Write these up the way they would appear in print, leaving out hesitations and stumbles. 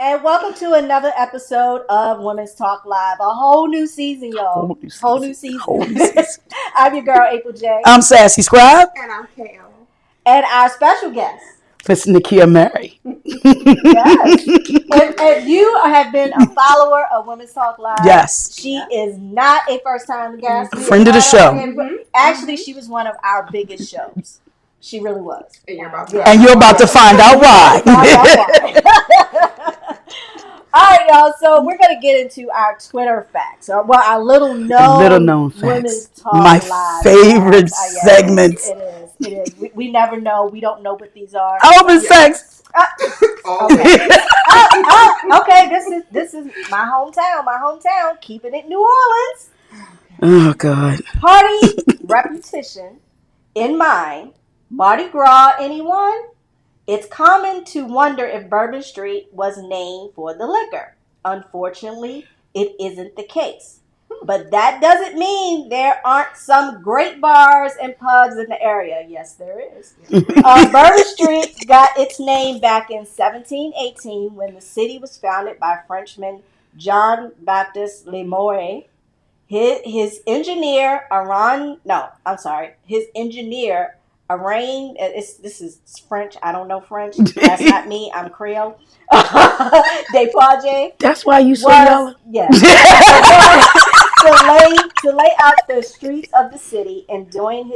And welcome to another episode of Women's Talk Live. A whole new season, y'all. Whole new season. I'm your girl, April J. I'm SassyScribe. And I'm Elle. And our special guest, Miss Nikia Mary. Yes. If you have been a follower of Women's Talk Live, yes, she is not a first-time guest. Friend of the show. Actually, she was one of our biggest shows. She really was. And you're about to find out why. All right, y'all. So we're gonna get into our Twitter facts, or our little known facts. Women's Talk My Live favorite facts. segments. It is. We never know. We don't know what these are. Open sex. Okay. This is my hometown. Keeping it New Orleans. Oh God. Party repetition in mind. Mardi Gras, anyone? It's common to wonder if Bourbon Street was named for the liquor. Unfortunately, it isn't the case. But that doesn't mean there aren't some great bars and pubs in the area. Yes, there is. Bourbon Street got its name back in 1718 when the city was founded by Frenchman Jean Baptiste Lemoyne. His engineer, this is French. I don't know French. That's not me. I'm Creole. Depardieu. That's why you so yellow. Yes. to lay out the streets of the city and doing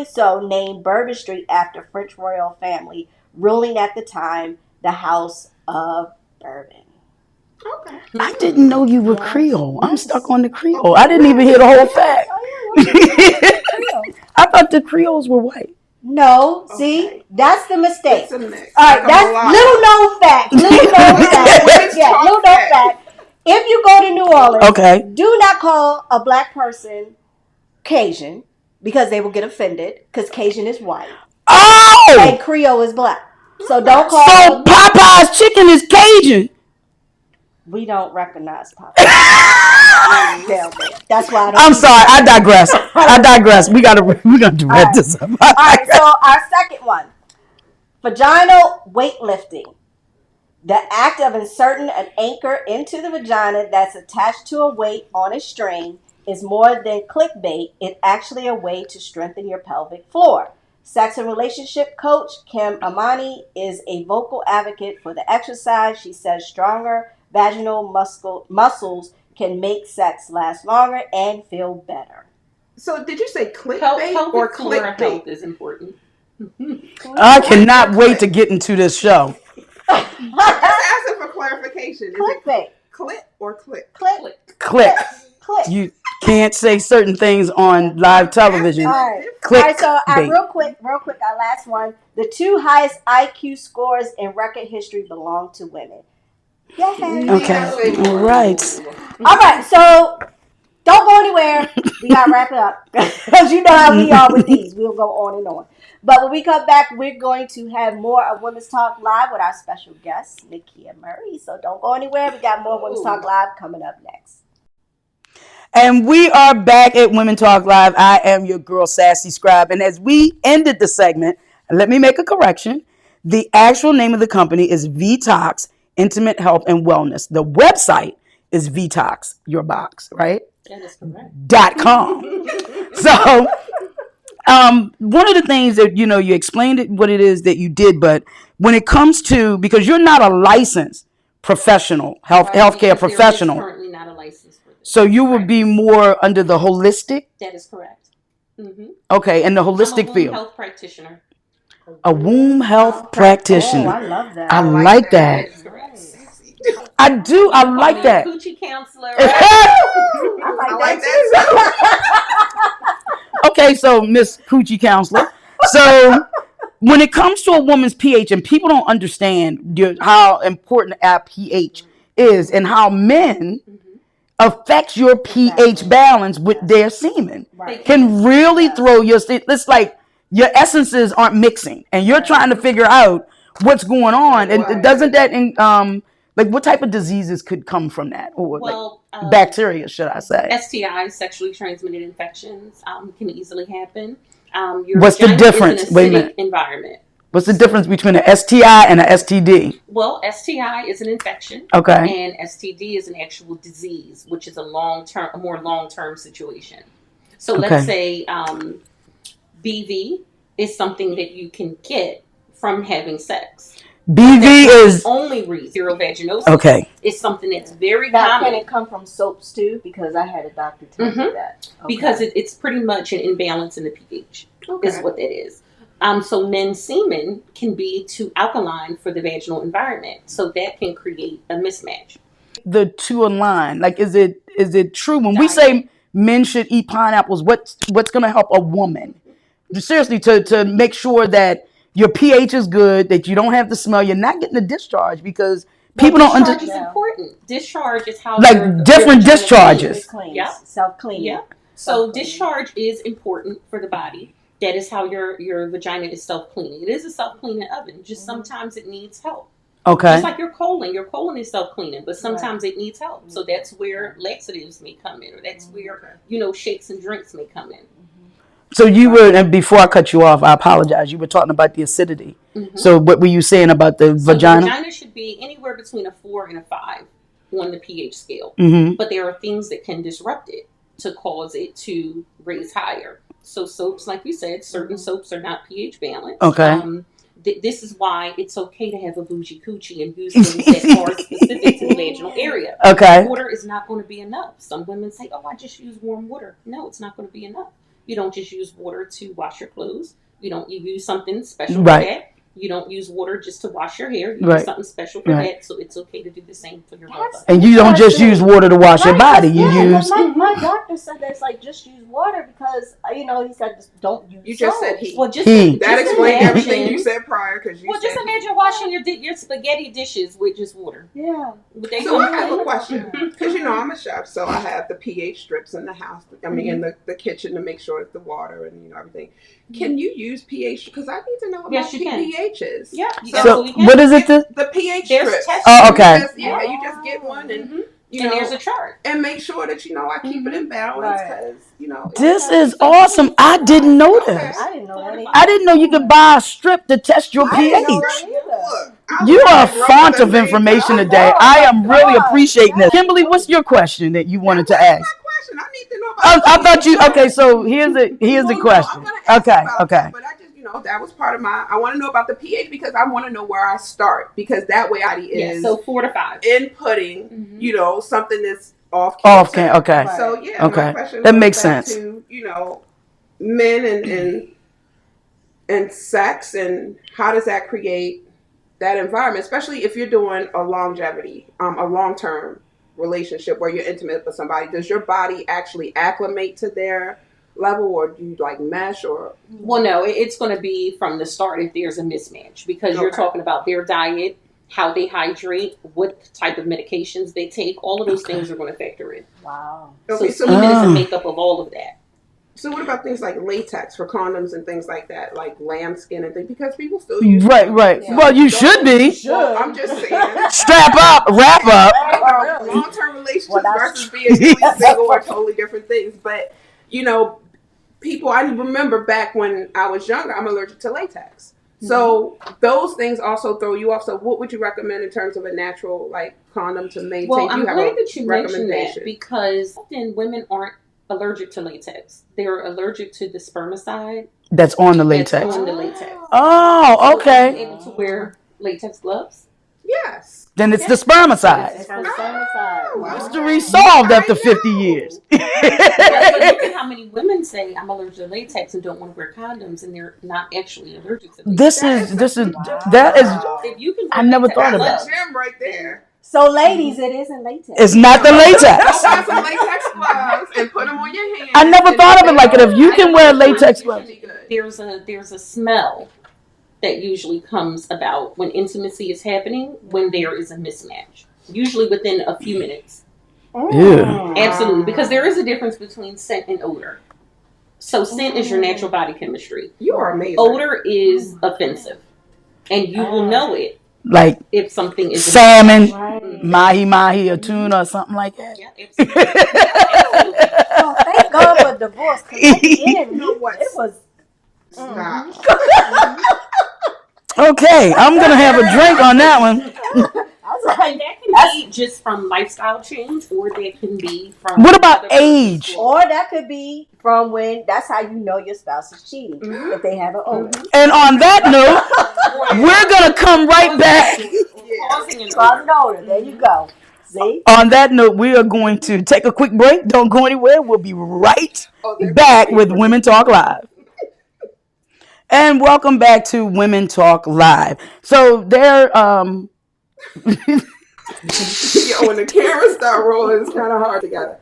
so named Bourbon Street after French royal family ruling at the time, the House of Bourbon. Okay. I didn't know you were Creole. I'm stuck on the Creole. I didn't even hear the whole fact. I thought the Creoles were white. No, see, that's the mistake. It's a mix. All right, that's little known fact. Little known fact. If you go to New Orleans, do not call a black person Cajun because they will get offended because Cajun is white. Oh! And Creole is black. So don't call So Popeye's chicken is Cajun. We don't recognize Popeye. That's why I'm sorry. I digress. We gotta read this up. All right. So our second one, vaginal weightlifting, the act of inserting an anchor into the vagina that's attached to a weight on a string, is more than clickbait. It's actually a way to strengthen your pelvic floor. Sex and relationship coach Kim Amani is a vocal advocate for the exercise. She says stronger vaginal muscles can make sex last longer and feel better. So did you say clickbait or clickbait? Is important. I cannot wait to get into this show. Just asking for clarification. Clickbait. Click or click? Click. You can't say certain things on live television. All right. Click. All right, so real quick, our last one. The two highest IQ scores in record history belong to women. Yay. Okay. All right. All right, so don't go anywhere. We got to wrap it up. Because you know how we are with these. We'll go on and on. But when we come back, we're going to have more of Women's Talk Live with our special guest, Nikia Murray. So don't go anywhere. We got more Women's Talk Live coming up next. And we are back at Women Talk Live. I am your girl, SassyScribe. And as we ended the segment, let me make a correction. The actual name of the company is Vtox Intimate Health and Wellness. The website is Vtox, your box, right? That is correct. .com. So, one of the things that, you explained what it is that you did, but when it comes to, because you're not a licensed professional, healthcare professional. Currently not a license for this. So you would be more under the holistic? That is correct. Mm-hmm. Okay, and the holistic field. I'm a womb health practitioner. A womb health practitioner. Oh, I love that. I like that. That is correct. I do. I like that. Coochie counselor. I like that. Okay, so Miss Coochie Counselor. So when it comes to a woman's pH, and people don't understand how important our pH is and how men affects your pH balance with their semen, can really throw your. It's like your essences aren't mixing, and you're trying to figure out what's going on. And doesn't that like what type of diseases could come from that, or bacteria, should I say? STIs, sexually transmitted infections, can easily happen. What's the difference? Is an acidic environment. What's the difference between an STI and an STD? Well, STI is an infection. Okay. And STD is an actual disease, which is a more long-term situation. So let's say BV is something that you can get from having sex. BV is only serovaginosis. Okay. Is something that's very common. Can it come from soaps too? Because I had a doctor tell me that. Okay. Because it's pretty much an imbalance in the pH is what that is. So men's semen can be too alkaline for the vaginal environment, so that can create a mismatch. The two in line, like, is it true when we say men should eat pineapples? What's going to help a woman? Seriously, to make sure that your pH is good, that you don't have the smell, you're not getting the discharge, because people don't understand. Discharge is important. Discharge is how different discharges. Yeah, self-cleaning. Yeah. So discharge is important for the body. That is how your vagina is self-cleaning. It is a self-cleaning oven. Just sometimes it needs help. Okay. Just like your colon. Your colon is self-cleaning, but sometimes it needs help. So that's where laxatives may come in, or that's where, shakes and drinks may come in. So you were, and before I cut you off, I apologize. You were talking about the acidity. So what were you saying about the vagina? The vagina should be anywhere between a 4 and a 5 on the pH scale. But there are things that can disrupt it to cause it to raise higher. So soaps, like you said, certain soaps are not pH balanced. Okay. This is why it's okay to have a bougie coochie and use things that are specific to the vaginal area. Okay. Water is not going to be enough. Some women say, I just use warm water. No, it's not going to be enough. You don't just use water to wash your clothes. You use something special for that. You don't use water just to wash your hair. You use something special for that. So it's okay to do the same for your vulva. And you don't just use water to wash your body. You use. My doctor said that's like just use water because he said just don't use. You just said he. Well, just that explained everything you said prior. Just imagine washing your spaghetti dishes with just water. Yeah. So I have a question because I'm a chef, so I have the pH strips in the house. I mean, in the kitchen to make sure it's the water and everything. Can you use pH? Because I need to know about pHs. Yeah. So what is it? The pH strips. Oh, okay. You just get one and. And there's a chart. And make sure that, I keep it in balance because, This is awesome. I didn't know this. I didn't know that. I didn't know you could buy a strip to test your pH. You are a font of information today. I am really appreciating this. Kimberly, what's your question that you wanted to ask? I need to know about I thought you, okay, so here's the question. Okay. But I just, that was part of I want to know about the pH because I want to know where I start because that way I is. So 4 to 5. Inputting, something that's off. Okay. So, my question that makes sense. To, men and sex and how does that create that environment, especially if you're doing a longevity, a long-term relationship where you're intimate with somebody. Does your body actually acclimate to their level or do you mesh or? Well, no, it's going to be from the start if there's a mismatch because you're talking about their diet, how they hydrate, what type of medications they take. All of those things are going to factor in. Wow. Okay, so semen is a makeup of all of that. So what about things like latex for condoms and things like that, like lambskin and things? Because people still use Right. Yeah. Well, you should be. Well, I'm just saying. Strap up, wrap up. Long-term relationships versus being single are totally different things. But, people, I remember back when I was younger, I'm allergic to latex. So those things also throw you off. So what would you recommend in terms of a natural condom to maintain? Well, I'm glad that you mentioned that because often women aren't allergic to latex. They're allergic to the spermicide. That's on the latex. Oh, okay. So able to wear latex gloves? Yes. Then it's the spermicide. It's the spermicide. Mystery solved after 50 years. Look at how many women say I'm allergic to latex and don't want to wear condoms, and they're not actually allergic to latex. If you can I never thought of that. That's a gem right there. So, ladies, it isn't latex. It's not the latex. Buy some latex gloves and put them on your hands. I never thought of it like it. If you can wear latex gloves, there's a smell that usually comes about when intimacy is happening when there is a mismatch. Usually within a few minutes. Yeah. Absolutely, because there is a difference between scent and odor. So scent is your natural body chemistry. You are amazing. Odor is offensive, and you will know it. Like if something is salmon, mahi, or tuna, or something like that. Yeah, absolutely. Well, thank God for divorce. Because at the end, You know what? it was. Okay, I'm gonna have a drink on that one. And that can be just from lifestyle change, or that can be from. What about age? Or that could be from when. That's how you know your spouse is cheating if they have an odor. And on that note, we're gonna come right back. Causing odor. There you go. See. On that note, we are going to take a quick break. Don't go anywhere. We'll be right back with Women Talk Live. And welcome back to Women Talk Live. So there, when the cameras start rolling, it's kind of hard together.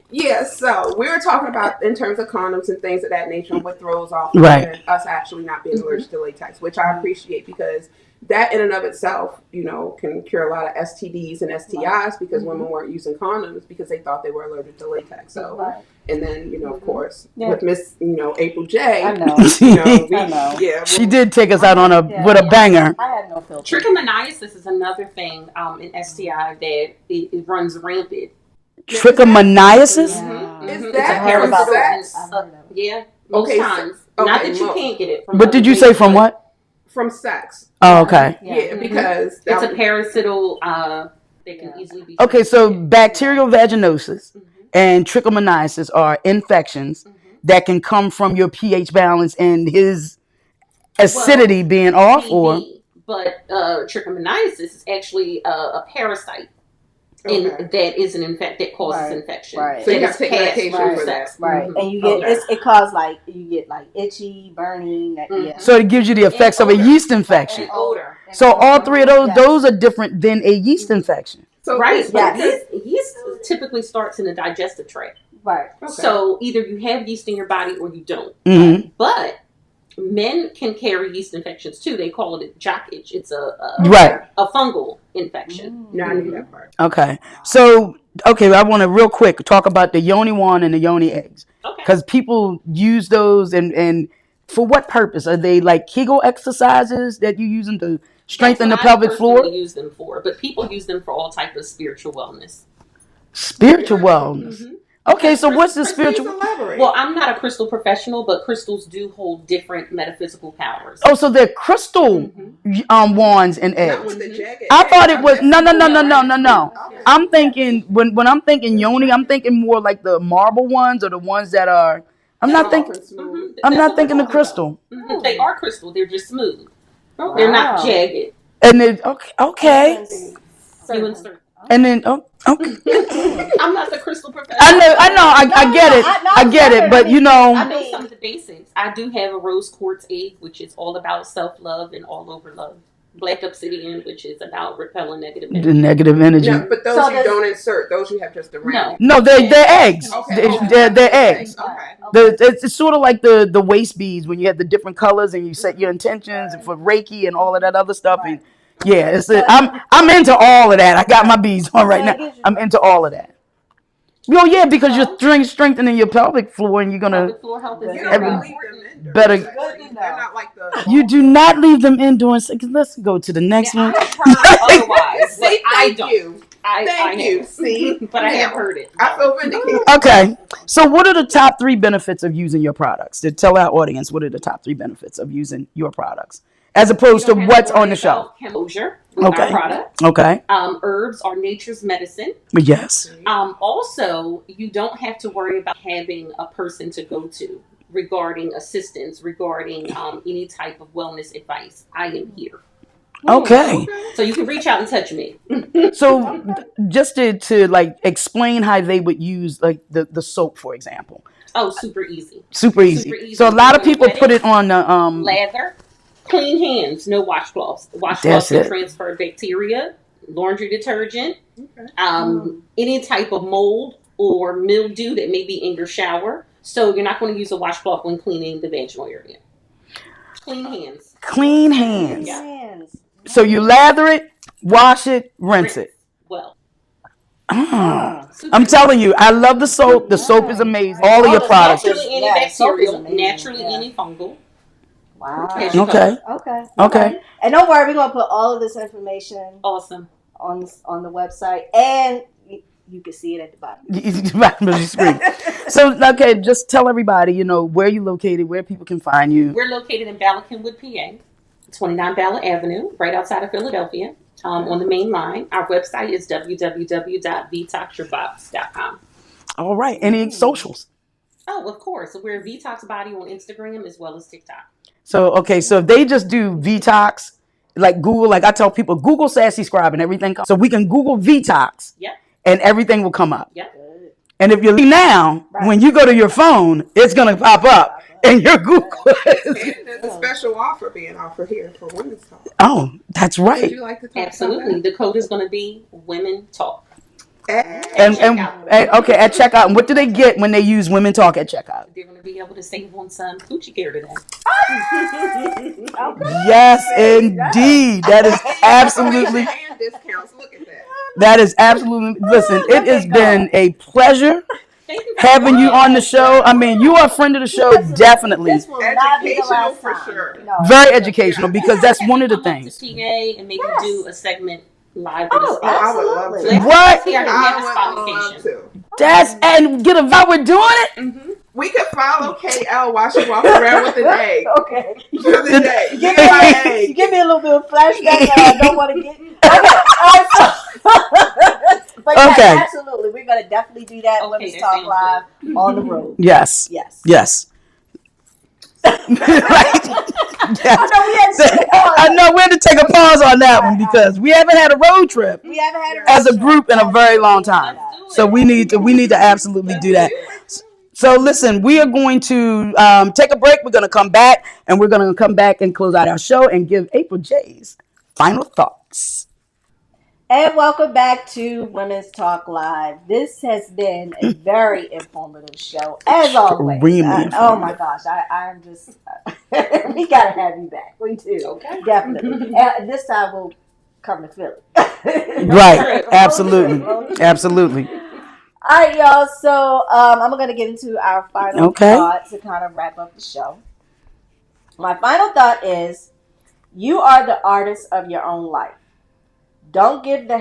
Yeah, so we were talking about in terms of condoms and things of that nature and what throws off us actually not being allergic to latex, which I appreciate because that in and of itself, can cure a lot of STDs and STIs because women weren't using condoms because they thought they were allergic to latex. So, and then, of course, with Miss, April J. I know. I know. Yeah, she did take us out on with a banger. I had no filter. Trichomoniasis is another thing in STI that it runs rampant. Trichomoniasis? Is that from sex? Yeah, most times. Not that you can't get it from. But did you say from what? From sex. Oh, okay. Yeah, because it's a parasital that can easily be. Okay, so bacterial vaginosis and trichomoniasis are infections that can come from your pH balance and his acidity being off, But trichomoniasis is actually a parasite. That is that causes infection. Right. So you have to take medication for that. Right. And you get it causes itchy, burning. So it gives you the effects of a yeast infection. Odor. So all three of those are different than a yeast infection. So yeast typically starts in the digestive tract. Right. Okay. So either you have yeast in your body or you don't. But men can carry yeast infections too. They call it jock itch. It's a fungal infection. No, I knew that part. Okay. So, I want to real quick talk about the yoni wand and the yoni eggs. Okay. Because people use those and for what purpose? Are they like Kegel exercises that you use them to strengthen the pelvic floor? Use them for, but people use them for all type of spiritual wellness. Spiritual wellness. Okay, so what's the spiritual? Well, I'm not a crystal professional, but crystals do hold different metaphysical powers. Oh, so they're crystal wands and eggs. Not with the jacket. I thought it was no. I'm thinking when I'm thinking yoni, I'm thinking more like the marble ones or the ones that are. I'm not thinking the crystal. They are crystal. They're just smooth. They're not jagged. And then okay. And then okay. I'm not the crystal professional. I know. I get it. But I know some of the basics. I do have a rose quartz egg, which is all about self-love and all over love. Black obsidian, which is about repelling negative energy. The negative energy. No, but those you don't insert. Those you have just around. No, they're eggs. Okay. They're eggs. Okay. It's sort of like the waist beads when you have the different colors and you set your intentions for Reiki and all of that other stuff. And yeah, I'm into all of that. I got my beads on right now. I'm into all of that. Well, yeah, because you're strengthening your pelvic floor and you're gonna better. They're not like the. You do not leave them indoors. Let's go to the next one. Otherwise, Thank you. Thank you. See, but I have heard it. I feel vindicated. Okay, so what are the top 3 benefits of using your products? To tell our audience, what are the top 3 benefits of using your products? As opposed to what's on the shelf. Exposure with our product. Okay. Herbs are nature's medicine. Yes. Also, you don't have to worry about having a person to go to regarding assistance, regarding any type of wellness advice. I am here. Okay. So you can reach out and touch me. So just to like explain how they would use like the soap, for example. Oh, super easy. Super easy. So a lot of people put it on the lather. Clean hands, no washcloths. Washcloths can transfer bacteria, laundry detergent, any type of mold or mildew that may be in your shower. So you're not going to use a washcloth when cleaning the vaginal area. Clean hands. Clean hands. Yeah. So you lather it, wash it, rinse it. Well. I'm telling you, I love the soap. The soap is amazing. All of your products. Naturally antibacterial, naturally antifungal. Wow. Okay. And don't worry, we're gonna put all of this information on the website, and you can see it at the bottom. The bottom of the screen. So, okay, just tell everybody, where you're located, where people can find you. We're located in Ballackinwood, PA. 29 Ballard Avenue, right outside of Philadelphia, on the main line. Our website is www.detoxyourbox.com. All right. Any socials? Oh, of course. We're Vtox Body on Instagram as well as TikTok. So, okay. So if they just do Vtox, like Google, like I tell people, Google SassyScribe and everything. So we can Google Vtox. Yep. And everything will come up. Yep. And if you leave now, when you go to your phone, it's going to pop up. And your Google And there's a special offer being offered here for Women's Talk. Oh, that's right. Would you like to talk Absolutely. about that? The code is going to be Women Talk. And okay, at checkout. And what do they get when they use Women Talk at checkout? They're going to be able to save on some coochie care today. Yes, indeed. That is absolutely. And discounts. Look at that. That is absolutely. Listen, it has been a pleasure having you on the show. I mean, you are a friend of the show, definitely. This will not be the Educational last for time. sure. No. Very educational because that's one of the things. PA and maybe do a segment live Oh, with us. I would love to. absolutely. What? Here, I I have would a love to. That's and get a vibe. We're doing it. Mm-hmm. We could follow KL while she walks around with an egg. Okay. For the day. Give Get my me, egg. give me a little bit of flashback that I don't want to get. Okay. All right. But Okay. yes, absolutely. We're going to definitely do that. Okay, Women's that Talk sounds Live on the road. Yes. Yes. Yes. Right. I know we had to take a pause. I know we had to take a pause on that one because we haven't had a road trip We haven't had as a group in a very long time. So we need to absolutely do that. So listen, we are going to take a break. We're going to come back and we're going to come back and close out our show and give April J's final thoughts. And welcome back to Women's Talk Live. This has been a very informative show, as always. Extremely Oh my gosh, I'm just, we gotta have you back. We do. Okay. Definitely. And this time we'll come to Philly. Right. Absolutely. Absolutely. All right, y'all. So I'm going to get into our final thought to kind of wrap up the show. My final thought is, you are the artist of your own life. Don't give the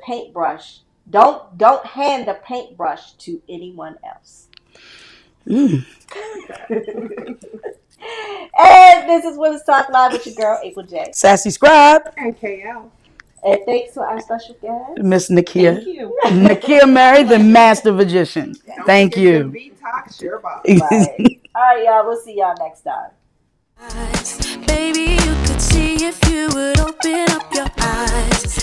paintbrush. Don't hand the paintbrush to anyone else. Mm. And this is Women's Talk Live with your girl, April J. SassyScribe. And KL. And thanks to our special guest, Miss Nakia. Thank you. Nakia Mary, the master magician. Thank you. Detox your box. Right. All right, y'all. We'll see y'all next time. Baby, you could see if you would open up your eyes.